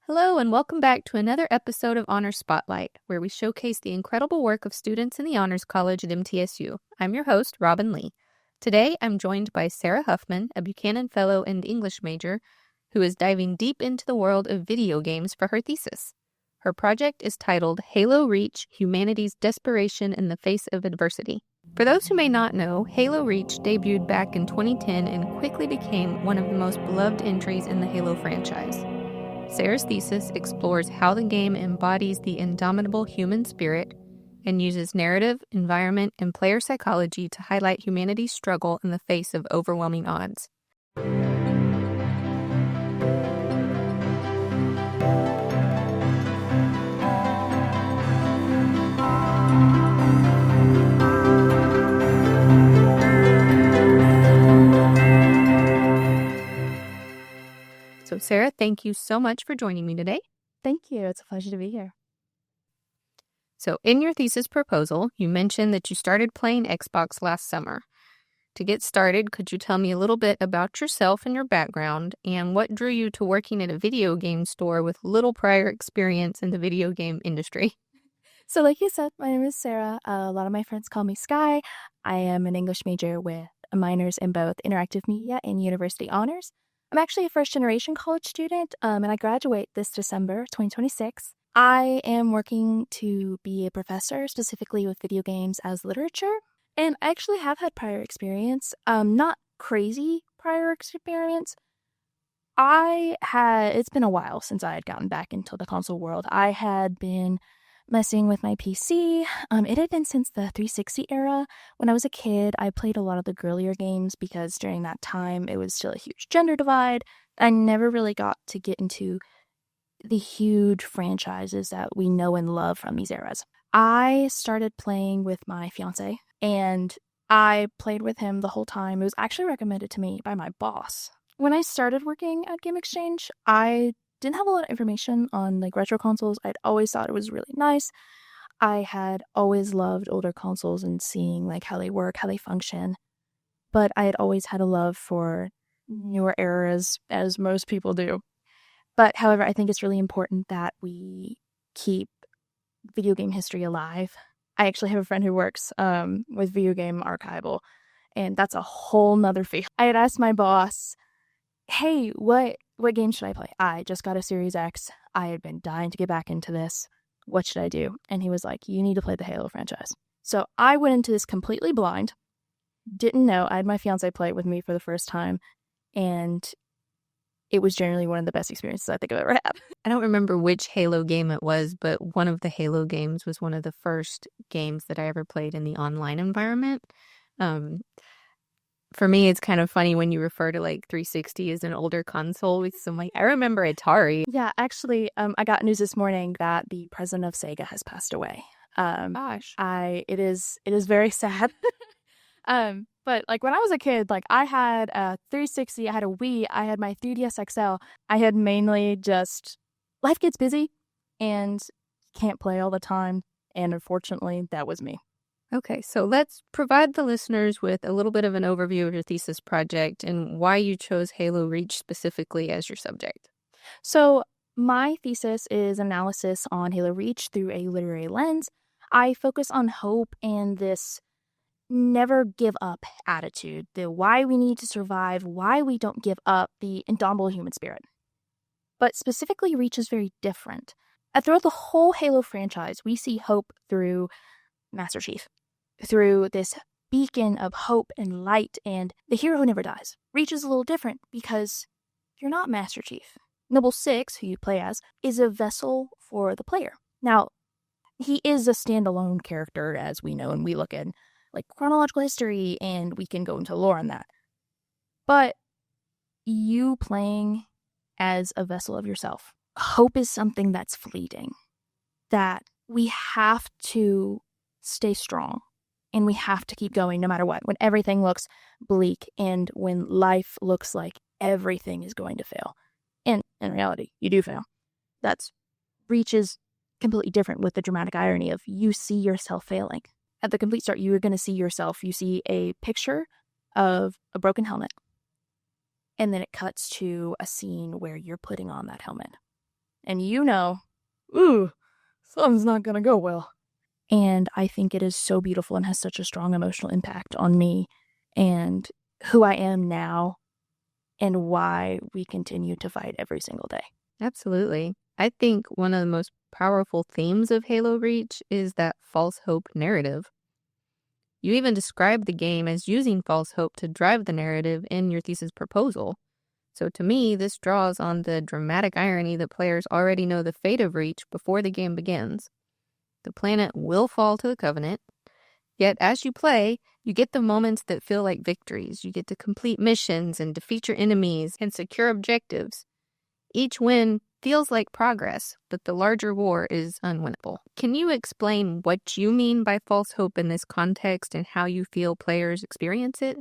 Hello, and welcome back to another episode of Honors Spotlight, where we showcase the incredible work of students in the Honors College at MTSU. I'm your host, Robin Lee. Today, I'm joined by Sarah Huffman, a Buchanan Fellow and English major, who is diving deep into the world of video games for her thesis. Her project is titled Halo Reach: Humanity's Desperation in the Face of Adversity. For those who may not know, Halo Reach debuted back in 2010 and quickly became one of the most beloved entries in the Halo franchise. Sarah's thesis explores how the game embodies the indomitable human spirit and uses narrative, environment, and player psychology to highlight humanity's struggle in the face of overwhelming odds. So Sarah, thank you so much for joining me today. Thank you. It's a pleasure to be here. So in your thesis proposal, you mentioned that you started playing Xbox last summer. To get started, could you tell me a little bit about yourself and your background and what drew you to working at a video game store with little prior experience in the video game industry? So like you said, my name is Sarah. A lot of my friends call me Sky. I am an English major with minors in both interactive media and university honors. I'm actually a first-generation college student, and I graduate this December 2026. I am working to be a professor, specifically with video games as literature, and I actually have had prior experience, not crazy prior experience. It's been a while since I had gotten back into the console world. I had been messing with my PC. It had been since the 360 era. When I was a kid, I played a lot of the girlier games because during that time, it was still a huge gender divide. I never really got to get into the huge franchises that we know and love from these eras. I started playing with my fiance, and I played with him the whole time. It was actually recommended to me by my boss. When I started working at Game Exchange, I didn't have a lot of information on retro consoles. I'd always thought it was really nice. I had always loved older consoles and seeing how they work, how they function. But I had always had a love for newer eras, as most people do. But however, I think it's really important that we keep video game history alive. I actually have a friend who works with video game archival, and that's a whole nother field. I had asked my boss, hey, what game should I play? I just got a Series X. I had been dying to get back into this. What should I do? And he was like, you need to play the Halo franchise. So I went into this completely blind. Didn't know. I had my fiance play it with me for the first time. And it was generally one of the best experiences I think I've ever had. I don't remember which Halo game it was, but one of the Halo games was one of the first games that I ever played in the online environment. For me, it's kind of funny when you refer to 360 as an older console because I'm I remember Atari. Yeah, actually, I got news this morning that the president of Sega has passed away. Gosh. It is very sad. But when I was a kid, I had a 360, I had a Wii, I had my 3DS XL. I had mainly just life gets busy and can't play all the time. And unfortunately, that was me. Okay, so let's provide the listeners with a little bit of an overview of your thesis project and why you chose Halo Reach specifically as your subject. So my thesis is analysis on Halo Reach through a literary lens. I focus on hope and this never give up attitude, the why we need to survive, why we don't give up, the indomitable human spirit. But specifically, Reach is very different. Throughout the whole Halo franchise, we see hope through Master Chief, through this beacon of hope and light and the hero who never dies. Reach is a little different because you're not Master Chief. Noble Six, who you play as, is a vessel for the player. Now, he is a standalone character, as we know, and we look at chronological history, and we can go into lore on that. But you playing as a vessel of yourself, hope is something that's fleeting, that we have to stay strong, and we have to keep going no matter what. When everything looks bleak, and when life looks like everything is going to fail. And in reality, you do fail. That's Reach is completely different with the dramatic irony of you see yourself failing. At the complete start, you are going to see yourself. You see a picture of a broken helmet. And then it cuts to a scene where you're putting on that helmet. and ooh, something's not gonna go well. And I think it is so beautiful and has such a strong emotional impact on me and who I am now and why we continue to fight every single day. Absolutely. I think one of the most powerful themes of Halo Reach is that false hope narrative. You even described the game as using false hope to drive the narrative in your thesis proposal. So to me, this draws on the dramatic irony that players already know the fate of Reach before the game begins. The planet will fall to the Covenant, yet as you play, you get the moments that feel like victories. You get to complete missions and defeat your enemies and secure objectives. Each win feels like progress, but the larger war is unwinnable. Can you explain what you mean by false hope in this context and how you feel players experience it?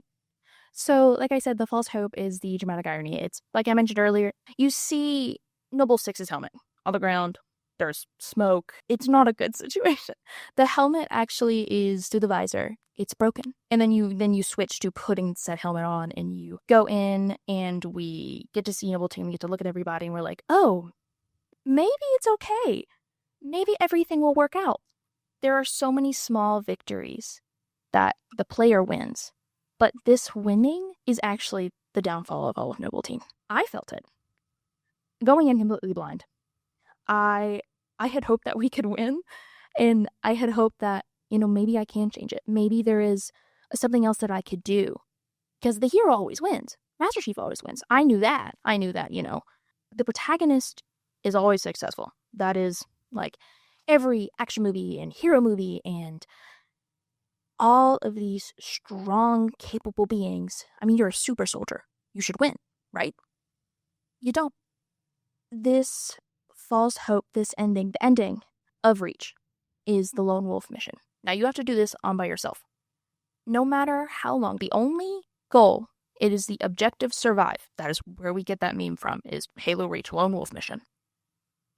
So, like I said, the false hope is the dramatic irony. It's, like I mentioned earlier, you see Noble Six's helmet on the ground. There's smoke. It's not a good situation. The helmet actually is through the visor. It's broken. And then you switch to putting said helmet on and you go in and we get to see Noble Team. We get to look at everybody and we're like, oh, maybe it's okay. Maybe everything will work out. There are so many small victories that the player wins. But this winning is actually the downfall of all of Noble Team. I felt it. Going in completely blind. I had hoped that we could win, and I had hoped that, maybe I can change it. Maybe there is something else that I could do. Because the hero always wins. Master Chief always wins. I knew that, the protagonist is always successful. That is, like, every action movie and hero movie and all of these strong, capable beings. I mean, you're a super soldier. You should win, right? You don't. This false hope, the ending of Reach is the lone wolf mission. Now you have to do this by yourself. No matter how long, the only goal, it is the objective survive. That is where we get that meme from, is Halo Reach lone wolf mission.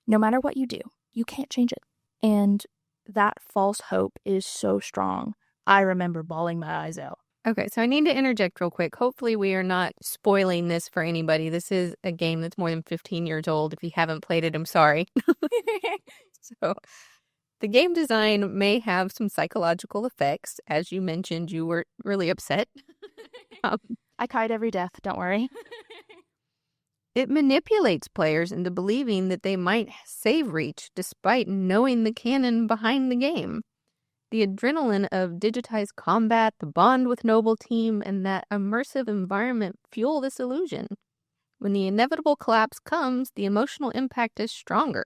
No matter what you do, you can't change it. And that false hope is so strong. I remember bawling my eyes out. Okay, so I need to interject real quick. Hopefully we are not spoiling this for anybody. This is a game that's more than 15 years old. If you haven't played it, I'm sorry. So the game design may have some psychological effects. As you mentioned, you were really upset. I cried every death, don't worry. It manipulates players into believing that they might save Reach despite knowing the canon behind the game. The adrenaline of digitized combat, the bond with Noble Team, and that immersive environment fuel this illusion. When the inevitable collapse comes, the emotional impact is stronger.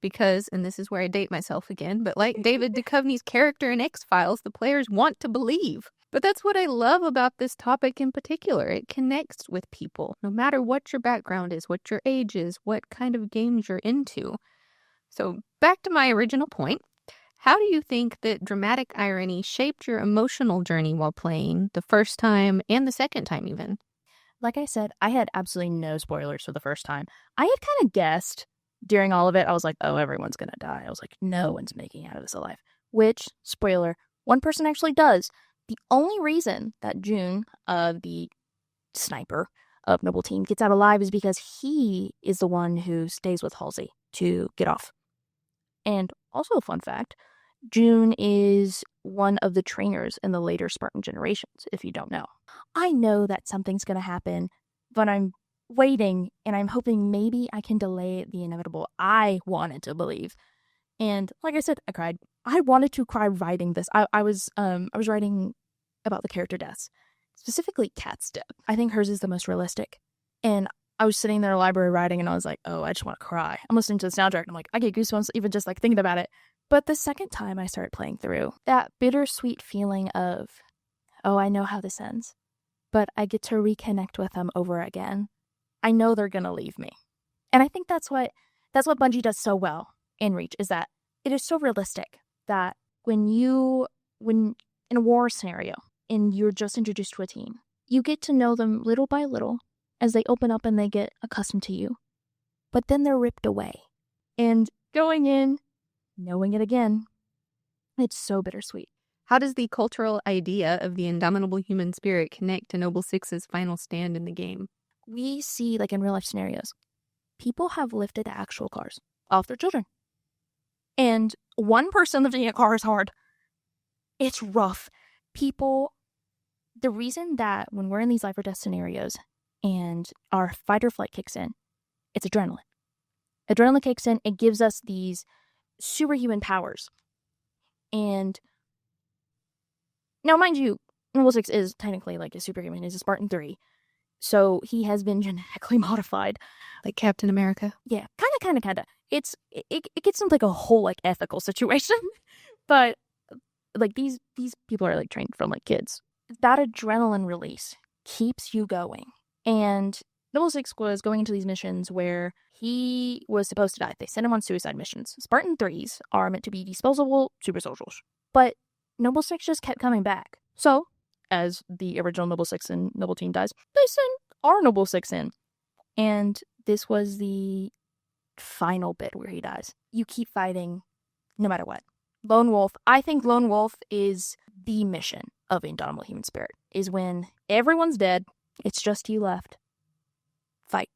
Because, and this is where I date myself again, but like David Duchovny's character in X-Files, the players want to believe. But that's what I love about this topic in particular. It connects with people, no matter what your background is, what your age is, what kind of games you're into. So back to my original point. How do you think that dramatic irony shaped your emotional journey while playing the first time and the second time even? Like I said, I had absolutely no spoilers for the first time. I had kind of guessed during all of it. I was like, oh, everyone's going to die. I was like, no one's making it out of this alive. Which, spoiler, one person actually does. The only reason that June, the sniper of Noble Team, gets out alive is because he is the one who stays with Halsey to get off. And also a fun fact, June is one of the trainers in the later Spartan generations, if you don't know. I know that something's going to happen, but I'm waiting and I'm hoping maybe I can delay the inevitable. I wanted to believe. And like I said, I cried. I wanted to cry writing this. I was writing about the character deaths, specifically Kat's death. I think hers is the most realistic. And I was sitting there in the library writing and I was like, oh, I just want to cry. I'm listening to the soundtrack and I'm like, I get goosebumps even just like thinking about it. But the second time I started playing through, that bittersweet feeling of, oh, I know how this ends, but I get to reconnect with them over again. I know they're going to leave me. And I think that's what Bungie does so well in Reach, is that it is so realistic that when in a war scenario and you're just introduced to a team, you get to know them little by little as they open up and they get accustomed to you. But then they're ripped away. And going in, knowing it again, it's so bittersweet. How does the cultural idea of the indomitable human spirit connect to Noble Six's final stand in the game? We see, like in real life scenarios, people have lifted actual cars off their children. And one person lifting a car is hard. It's rough. The reason that when we're in these life or death scenarios and our fight or flight kicks in, it's adrenaline. Adrenaline kicks in, it gives us these superhuman powers. And now, mind you, Noble 6 is technically like a superhuman. He's a Spartan 3. So he has been genetically modified. Like Captain America? Yeah, kind of. It gets into like a whole like ethical situation. But like these people are like trained from like kids. That adrenaline release keeps you going. And Noble 6 was going into these missions where he was supposed to die. They sent him on suicide missions. Spartan 3s are meant to be disposable super soldiers. But Noble 6 just kept coming back. So, as the original Noble 6 and Noble Team dies, they send our Noble 6 in. And this was the final bit where he dies. You keep fighting no matter what. Lone Wolf. I think Lone Wolf is the mission of Indomitable Human Spirit. Is when everyone's dead, it's just you left. Fight.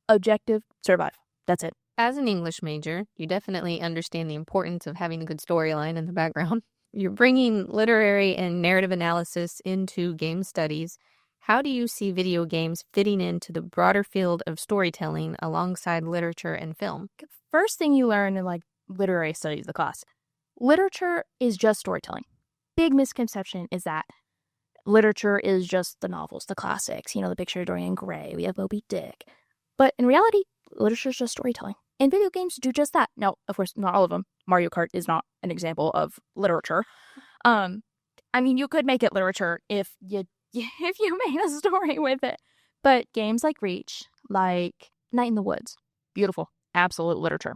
Objective, survive. That's it. As an English major, you definitely understand the importance of having a good storyline in the background. You're bringing literary and narrative analysis into game studies. How do you see video games fitting into the broader field of storytelling alongside literature and film? First thing you learn in like literary studies, the class. Literature is just storytelling. Big misconception is that literature is just the novels, the classics, the picture of Dorian Gray, we have Moby Dick. But in reality, literature is just storytelling. And video games do just that. Now, of course, not all of them. Mario Kart is not an example of literature. You could make it literature if you made a story with it. But games like Reach, like Night in the Woods, beautiful, absolute literature.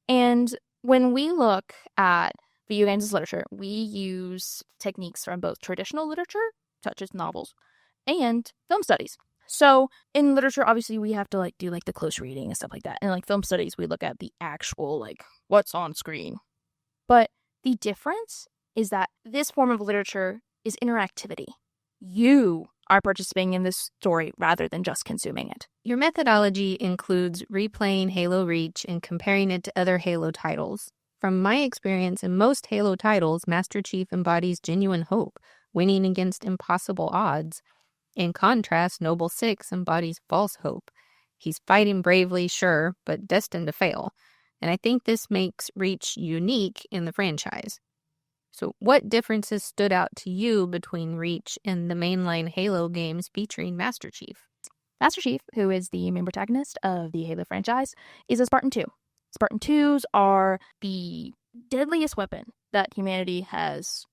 And when we look at video games as literature, we use techniques from both traditional literature, such as novels, and film studies. So in literature, obviously, we have to do the close reading and stuff like that. And film studies, we look at the actual what's on screen. But the difference is that this form of literature is interactivity. You are participating in this story rather than just consuming it. Your methodology includes replaying Halo Reach and comparing it to other Halo titles. From my experience, in most Halo titles, Master Chief embodies genuine hope, winning against impossible odds. In contrast, Noble 6 embodies false hope. He's fighting bravely, sure, but destined to fail. And I think this makes Reach unique in the franchise. So what differences stood out to you between Reach and the mainline Halo games featuring Master Chief? Master Chief, who is the main protagonist of the Halo franchise, is a Spartan 2. Spartan 2s are the deadliest weapon that humanity has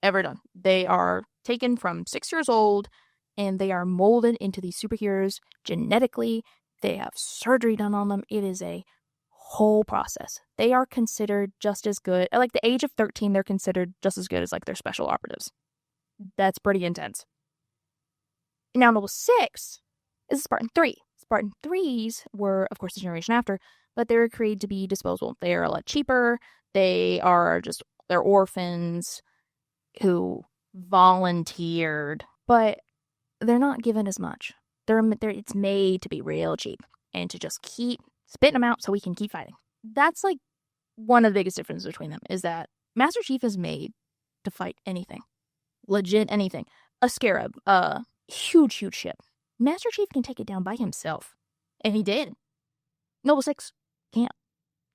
ever done. They are taken from 6 years old, and they are molded into these superheroes genetically. They have surgery done on them. It is a whole process. They are considered just as good. At the age of 13, they're considered just as good as their special operatives. That's pretty intense. Now, Noble 6 is a Spartan 3. Spartan 3s were, of course, the generation after, but they were created to be disposable. They are a lot cheaper. They're orphans who volunteered, but they're not given as much. It's made to be real cheap and to just keep spitting them out so we can keep fighting. That's one of the biggest differences between them is that Master Chief is made to fight anything. Legit anything. A scarab, a huge ship. Master Chief can take it down by himself. And he did. Noble 6 can't.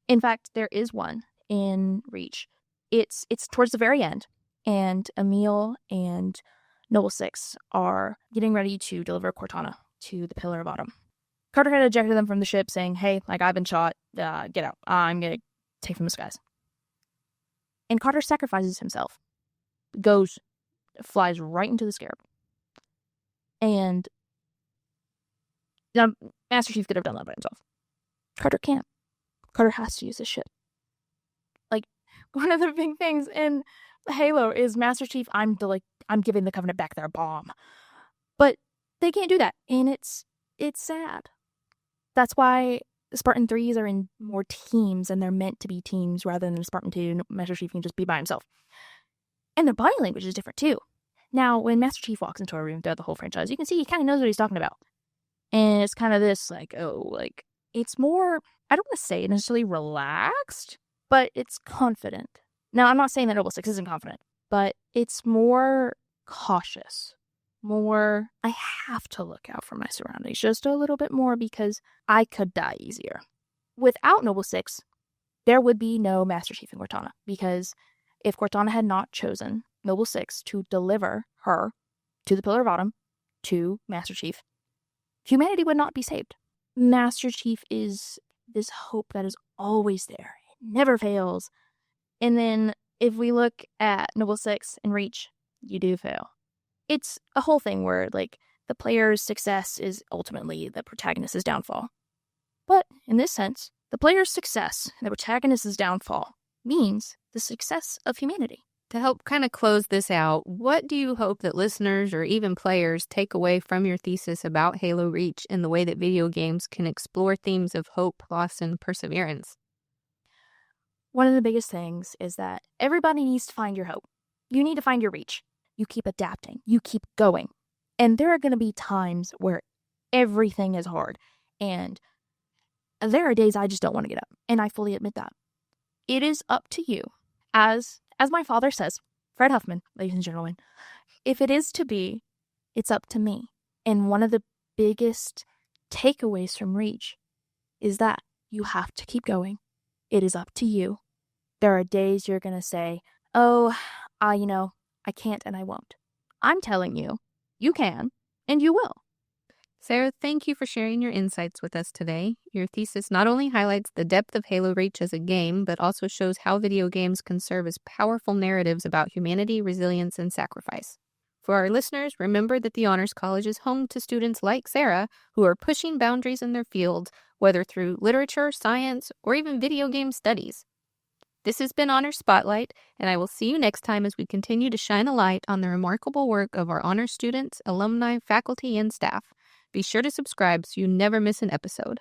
In fact, there is one in Reach. It's towards the very end. And Emil and Noble 6 are getting ready to deliver Cortana to the Pillar of Autumn. Carter had ejected them from the ship saying, hey, I've been shot. Get out. I'm going to take from the skies. And Carter sacrifices himself. Flies right into the scarab. And now, Master Chief could have done that by himself. Carter can't. Carter has to use his ship. One of the big things in Halo is Master Chief, I'm giving the Covenant back their bomb. But they can't do that. And it's sad. That's why Spartan 3s are in more teams, and they're meant to be teams rather than Spartan 2. Master Chief can just be by himself. And their body language is different too. Now, when Master Chief walks into a room throughout the whole franchise, you can see he kind of knows what he's talking about. And it's kind of this, It's more, I don't want to say necessarily relaxed, but it's confident. Now, I'm not saying that Noble Six isn't confident, but it's more cautious. More, I have to look out for my surroundings just a little bit more because I could die easier. Without Noble Six, there would be no Master Chief in Cortana, because if Cortana had not chosen Noble Six to deliver her to the Pillar of Autumn, to Master Chief, humanity would not be saved. Master Chief is this hope that is always there. It never fails. And then if we look at Noble Six and Reach, you do fail. It's a whole thing where, like, the player's success is ultimately the protagonist's downfall. But in this sense, the player's success and the protagonist's downfall means the success of humanity. To help kind of close this out, what do you hope that listeners or even players take away from your thesis about Halo Reach and the way that video games can explore themes of hope, loss, and perseverance? One of the biggest things is that everybody needs to find your hope. You need to find your reach. You keep adapting. You keep going. And there are going to be times where everything is hard. And there are days I just don't want to get up. And I fully admit that. It is up to you. As my father says, Fred Huffman, ladies and gentlemen, if it is to be, it's up to me. And one of the biggest takeaways from Reach is that you have to keep going. It is up to you. There are days you're going to say, oh, I can't and I won't. I'm telling you, you can and you will. Sarah, thank you for sharing your insights with us today. Your thesis not only highlights the depth of Halo Reach as a game, but also shows how video games can serve as powerful narratives about humanity, resilience, and sacrifice. For our listeners, remember that the Honors College is home to students like Sarah who are pushing boundaries in their field, whether through literature, science, or even video game studies. This has been Honors Spotlight, and I will see you next time as we continue to shine a light on the remarkable work of our honors students, alumni, faculty, and staff. Be sure to subscribe so you never miss an episode.